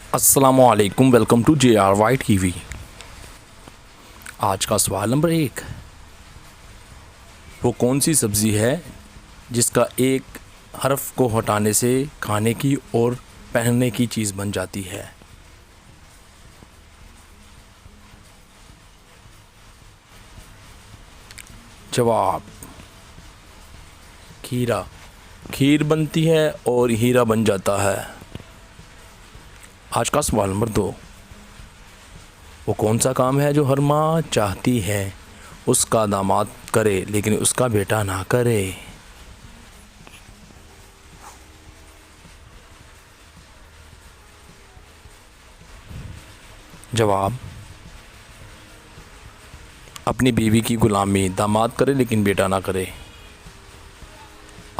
अस्सलामुअलैकुम, welcome to JRY TV। आज का सवाल नंबर 1, वो कौन सी सब्ज़ी है जिसका एक हर्फ को हटाने से खाने की और पहनने की चीज़ बन जाती है? जवाब, खीरा। खीर बनती है और हीरा बन जाता है। आज का सवाल नंबर 2, वो कौन सा काम है जो हर माँ चाहती है उसका दामाद करे लेकिन उसका बेटा ना करे? जवाब, अपनी बीवी की गुलामी। दामाद करे लेकिन बेटा ना करे।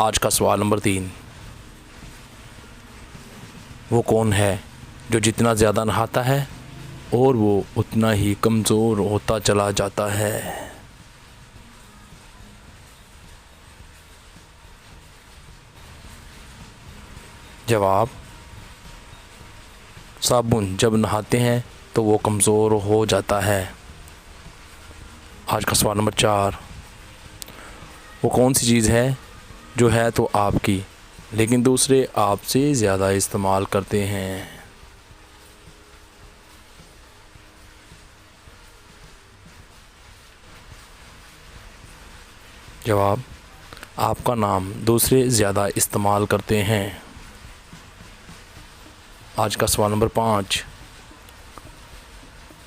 आज का सवाल नंबर 3, वो कौन है जो जितना ज़्यादा नहाता है और वो उतना ही कमज़ोर होता चला जाता है? जवाब, साबुन। जब नहाते हैं तो वो कमज़ोर हो जाता है। आज का सवाल नंबर 4, वो कौन सी चीज़ है जो है तो आपकी लेकिन दूसरे आपसे ज़्यादा इस्तेमाल करते हैं? जवाब, आपका नाम दूसरे ज़्यादा इस्तेमाल करते हैं। आज का सवाल नंबर 5,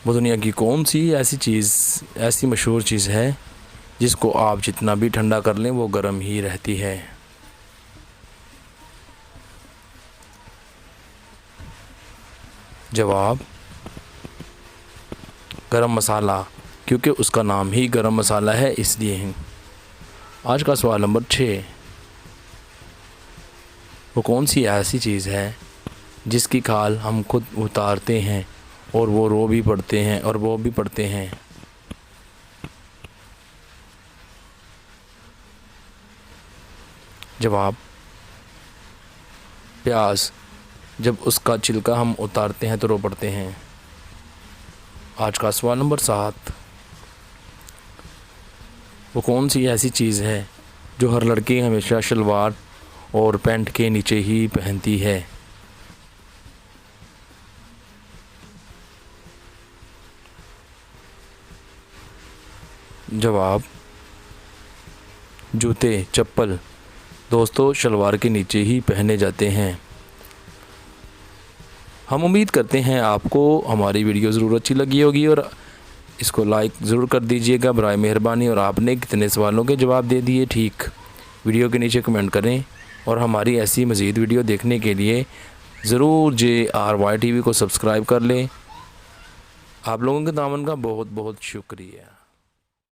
वो दुनिया की कौन सी ऐसी मशहूर चीज़ है जिसको आप जितना भी ठंडा कर लें वो गर्म ही रहती है? जवाब, गरम मसाला, क्योंकि उसका नाम ही गरम मसाला है इसलिए। आज का सवाल नंबर 6, वो कौन सी ऐसी चीज़ है जिसकी खाल हम खुद उतारते हैं और वो रो भी पड़ते हैं और वो भी पड़ते हैं? जवाब, प्याज। जब उसका छिलका हम उतारते हैं तो रो पड़ते हैं। आज का सवाल नंबर 7, वो कौन सी ऐसी चीज़ है जो हर लड़की हमेशा शलवार और पैंट के नीचे ही पहनती है? जवाब, जूते, चप्पल। दोस्तों, शलवार के नीचे ही पहने जाते हैं। हम उम्मीद करते हैं आपको हमारी वीडियो ज़रूर अच्छी लगी होगी और इसको लाइक ज़रूर कर दीजिएगा बराए मेहरबानी। और आपने कितने सवालों के जवाब दे दिए ठीक, वीडियो के नीचे कमेंट करें। और हमारी ऐसी मज़ीद वीडियो देखने के लिए ज़रूर JRY TV को सब्सक्राइब कर लें। आप लोगों के दामन का बहुत बहुत शुक्रिया।